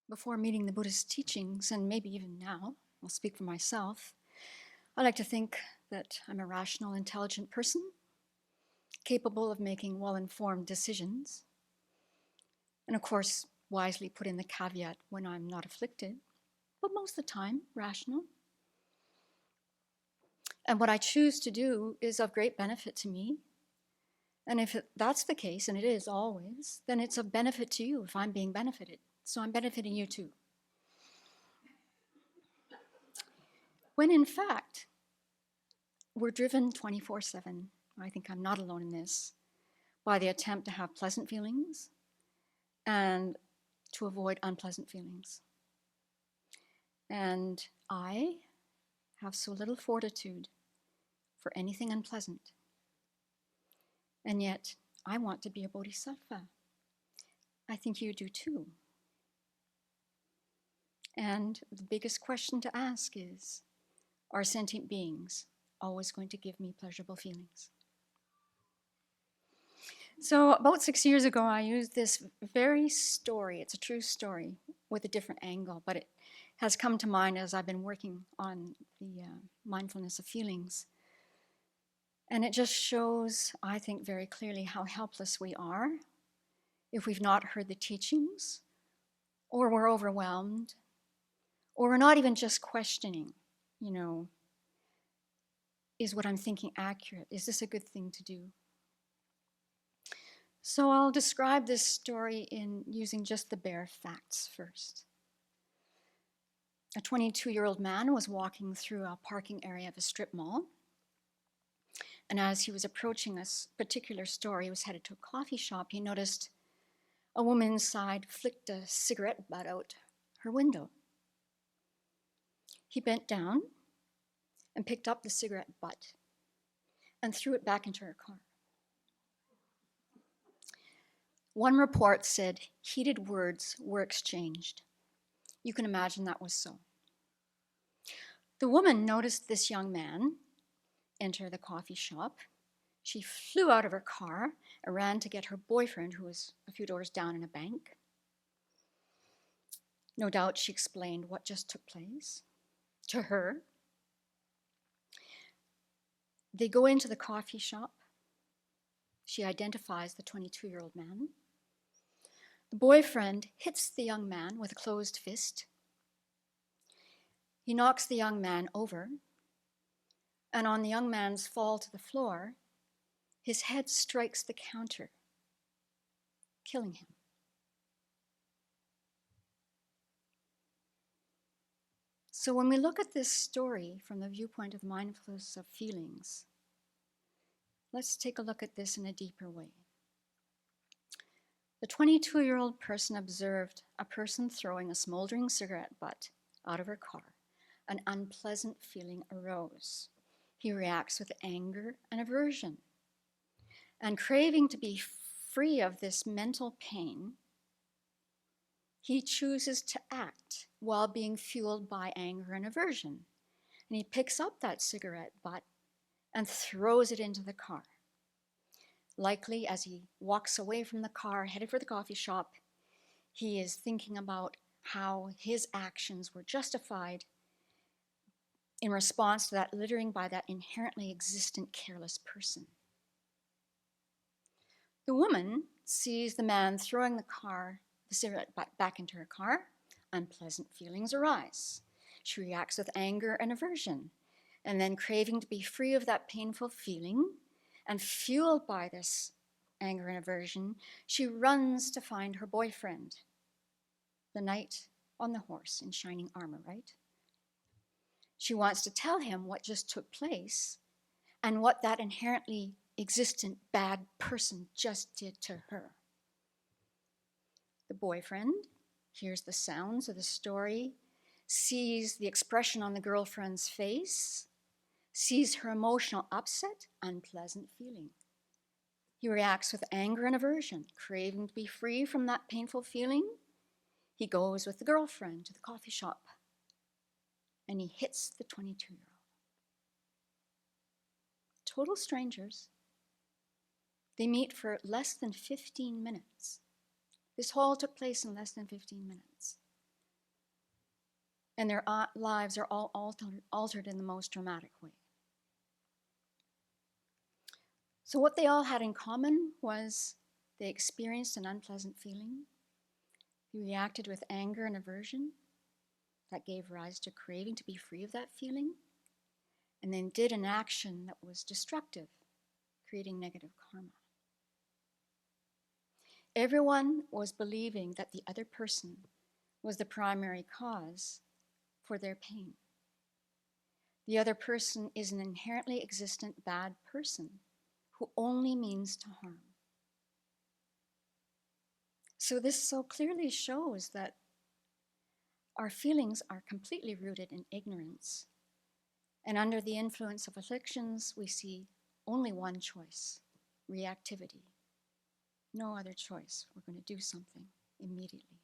Before meeting the Buddhist teachings, and maybe even now, I'll speak for myself, I like to think that I'm a rational, intelligent person, capable of making well-informed decisions, and of course, wisely put in the caveat when I'm not afflicted, but most of the time, rational. And what I choose to do is of great benefit to me. And if that's the case, and it is always, then it's of benefit to you if I'm being benefited. So I'm benefiting you too. When in fact, we're driven 24/7, I think I'm not alone in this, by the attempt to have pleasant feelings and to avoid unpleasant feelings. And I have so little fortitude for anything unpleasant. And yet, I want to be a bodhisattva. I think you do too. And the biggest question to ask is, are sentient beings always going to give me pleasurable feelings? So about 6 years ago, I used this very story. It's a true story with a different angle, but it has come to mind as I've been working on the mindfulness of feelings. And it just shows, I think, very clearly how helpless we are if we've not heard the teachings, or we're overwhelmed, or we're not even just questioning, is what I'm thinking accurate? Is this a good thing to do? So I'll describe this story in using just the bare facts first. A 22-year-old man was walking through a parking area of a strip mall. And as he was approaching this particular store, he was headed to a coffee shop, he noticed a woman inside flicked a cigarette butt out her window. He bent down and picked up the cigarette butt and threw it back into her car. One report said heated words were exchanged. You can imagine that was so. The woman noticed this young man enter the coffee shop. She flew out of her car and ran to get her boyfriend, who was a few doors down in a bank. No doubt she explained what just took place to her. They go into the coffee shop. She identifies the 22-year-old man. The boyfriend hits the young man with a closed fist. He knocks the young man over, and on the young man's fall to the floor, his head strikes the counter, killing him. So when we look at this story from the viewpoint of the mindfulness of feelings, let's take a look at this in a deeper way. The 22-year-old person observed a person throwing a smoldering cigarette butt out of her car. An unpleasant feeling arose. He reacts with anger and aversion. And craving to be free of this mental pain, he chooses to act while being fueled by anger and aversion. And he picks up that cigarette butt and throws it into the car. Likely, as he walks away from the car, headed for the coffee shop, he is thinking about how his actions were justified in response to that littering by that inherently existent careless person. The woman sees the man throwing the cigarette butt back into her car. Unpleasant feelings arise. She reacts with anger and aversion, and then craving to be free of that painful feeling, and fueled by this anger and aversion, she runs to find her boyfriend, the knight on the horse in shining armor, right? She wants to tell him what just took place and what that inherently existent bad person just did to her. The boyfriend hears the sounds of the story, sees the expression on the girlfriend's face, sees her emotional upset, unpleasant feeling. He reacts with anger and aversion, craving to be free from that painful feeling. He goes with the girlfriend to the coffee shop, and he hits the 22-year-old. Total strangers. They meet for less than 15 minutes. This all took place in less than 15 minutes. and their lives are all altered in the most dramatic way. So what they all had in common was they experienced an unpleasant feeling. They reacted with anger and aversion. That gave rise to craving to be free of that feeling, and then did an action that was destructive, creating negative karma. Everyone was believing that the other person was the primary cause for their pain. The other person is an inherently existent bad person who only means to harm. So this so clearly shows that our feelings are completely rooted in ignorance. And under the influence of afflictions, we see only one choice: reactivity. No other choice. We're going to do something immediately.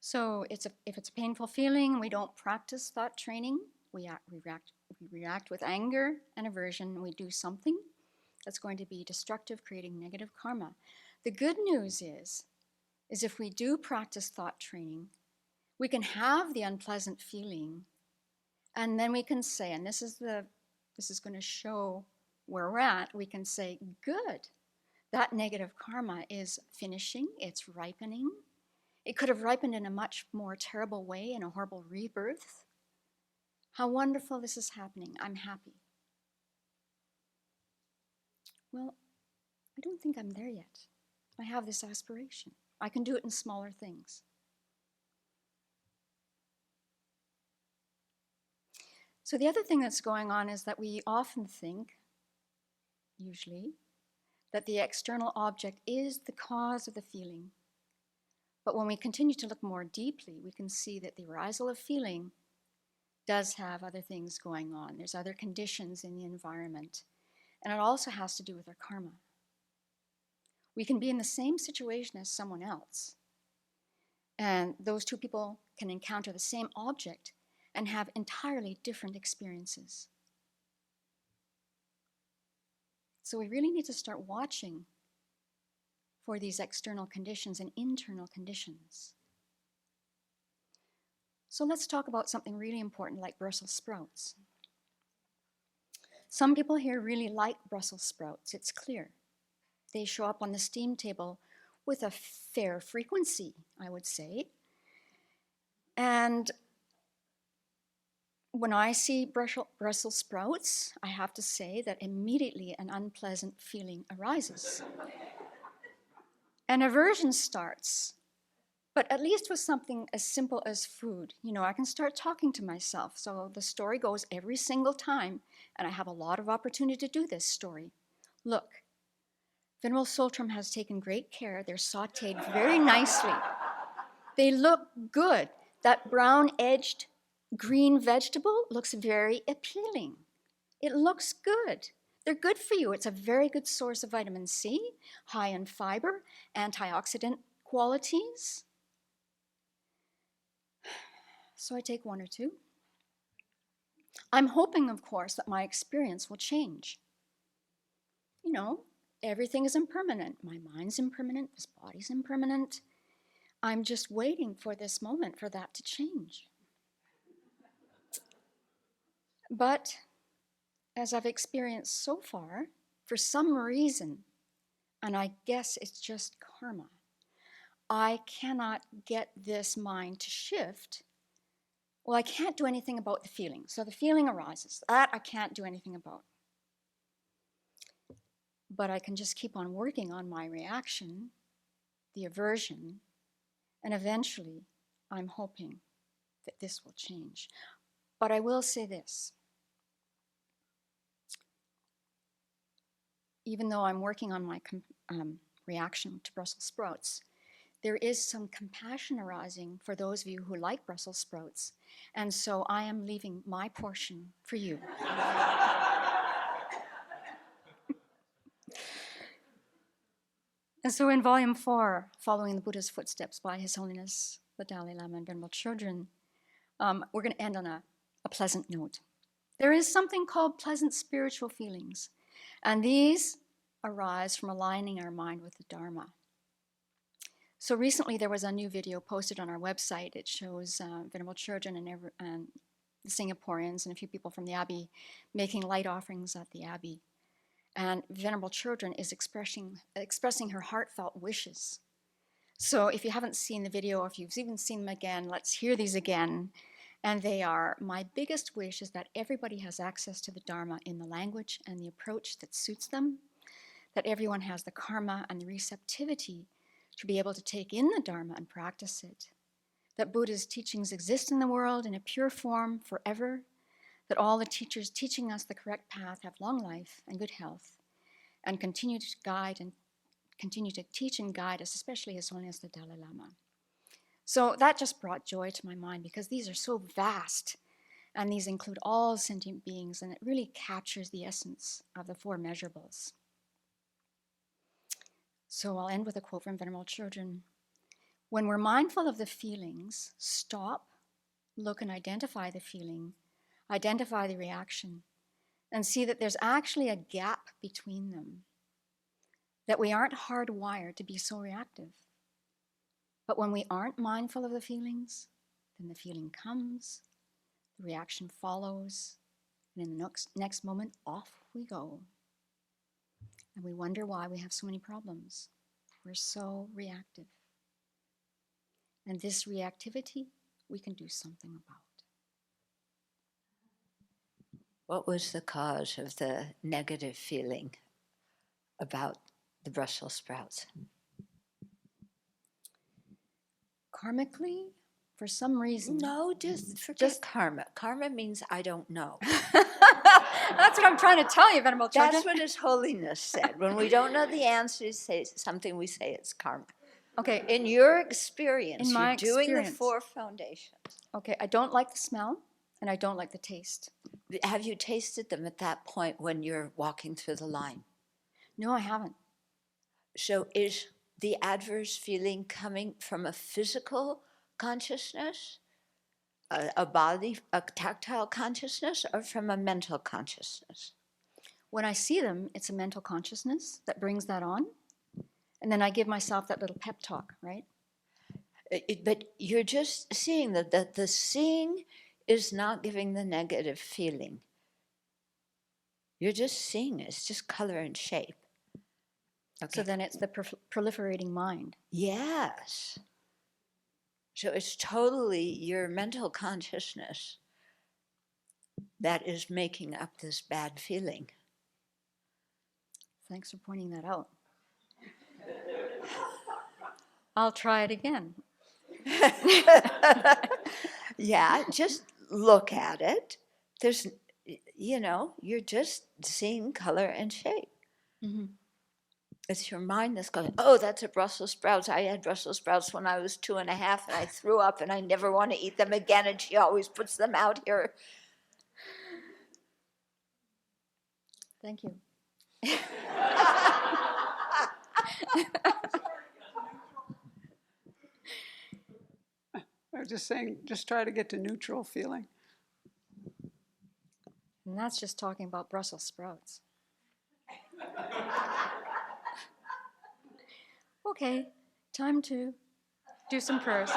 So if it's a painful feeling, we don't practice thought training. We react with anger and aversion, and we do something that's going to be destructive, creating negative karma. The good news is if we do practice thought training, we can have the unpleasant feeling, and then we can say, and this is going to show where we're at, we can say, good, that negative karma is finishing, it's ripening. It could have ripened in a much more terrible way, in a horrible rebirth. How wonderful this is happening. I'm happy. Well, I don't think I'm there yet. I have this aspiration. I can do it in smaller things. So the other thing that's going on is that we often think, usually, that the external object is the cause of the feeling. But when we continue to look more deeply, we can see that the arisal of feeling does have other things going on. There's other conditions in the environment. And it also has to do with our karma. We can be in the same situation as someone else, and those two people can encounter the same object and have entirely different experiences. So we really need to start watching for these external conditions and internal conditions. So let's talk about something really important like Brussels sprouts. Some people here really like Brussels sprouts, it's clear. They show up on the steam table with a fair frequency, I would say. And when I see Brussels sprouts, I have to say that immediately an unpleasant feeling arises. An aversion starts, but at least with something as simple as food. You know, I can start talking to myself. So the story goes every single time, and I have a lot of opportunity to do this story. Look, Venerable Sultram has taken great care. They're sauteed very nicely. They look good. That brown-edged green vegetable looks very appealing. It looks good. They're good for you. It's a very good source of vitamin C, high in fiber, antioxidant qualities. So I take one or two. I'm hoping, of course, that my experience will change. You know, everything is impermanent. My mind's impermanent, this body's impermanent. I'm just waiting for this moment for that to change. But as I've experienced so far, for some reason, and I guess it's just karma, I cannot get this mind to shift. Well, I can't do anything about the feeling. So the feeling arises. That I can't do anything about. But I can just keep on working on my reaction, the aversion, and eventually I'm hoping that this will change. But I will say this. Even though I'm working on my reaction to Brussels sprouts, there is some compassion arising for those of you who like Brussels sprouts. And so I am leaving my portion for you. And so in Volume 4, Following the Buddha's Footsteps by His Holiness the Dalai Lama and Venerable Children, we're going to end on a pleasant note. There is something called pleasant spiritual feelings, and these arise from aligning our mind with the Dharma. So recently there was a new video posted on our website. It shows venerable children and the Singaporeans and a few people from the Abbey making light offerings at the Abbey. And venerable children is expressing her heartfelt wishes. So if you haven't seen the video, or if you've even seen them again, let's hear these again. And they are, my biggest wish is that everybody has access to the Dharma in the language and the approach that suits them, that everyone has the karma and the receptivity to be able to take in the Dharma and practice it, that Buddha's teachings exist in the world in a pure form forever, that all the teachers teaching us the correct path have long life and good health, and continue to teach and guide us, especially His Holiness the Dalai Lama. So that just brought joy to my mind because these are so vast, and these include all sentient beings, and it really captures the essence of the four measurables. So I'll end with a quote from Venerable Children. When we're mindful of the feelings, stop, look and identify the feeling, identify the reaction, and see that there's actually a gap between them, that we aren't hardwired to be so reactive. But when we aren't mindful of the feelings, then the feeling comes, the reaction follows, and in the next moment, off we go. And we wonder why we have so many problems. We're so reactive. And this reactivity, we can do something about. What was the cause of the negative feeling about the Brussels sprouts? Karmically, for some reason. No, just forget karma. Karma means I don't know. That's what I'm trying to tell you, Venerable Children. That's what His Holiness said. When we don't know the answer, say something, we say it's karma. Okay. In your experience, In my you're doing experience. the four foundations. Okay, I don't like the smell, and I don't like the taste. Have you tasted them at that point when you're walking through the line? No, I haven't. So is the adverse feeling coming from a physical consciousness, a body, a tactile consciousness, or from a mental consciousness? When I see them, it's a mental consciousness that brings that on. And then I give myself that little pep talk, right? But you're just seeing that the seeing is not giving the negative feeling. You're just seeing it. It's just color and shape. Okay. So then it's the proliferating mind. Yes. So it's totally your mental consciousness that is making up this bad feeling. Thanks for pointing that out. I'll try it again. Yeah, just look at it. There's, you're just seeing color and shape. Mm-hmm. It's your mind that's going, oh, that's a Brussels sprouts. I had Brussels sprouts when I was 2.5 and I threw up and I never want to eat them again, and she always puts them out here. Thank you. I was just saying, just try to get to neutral feeling. And that's just talking about Brussels sprouts. Okay, time to do some prayers.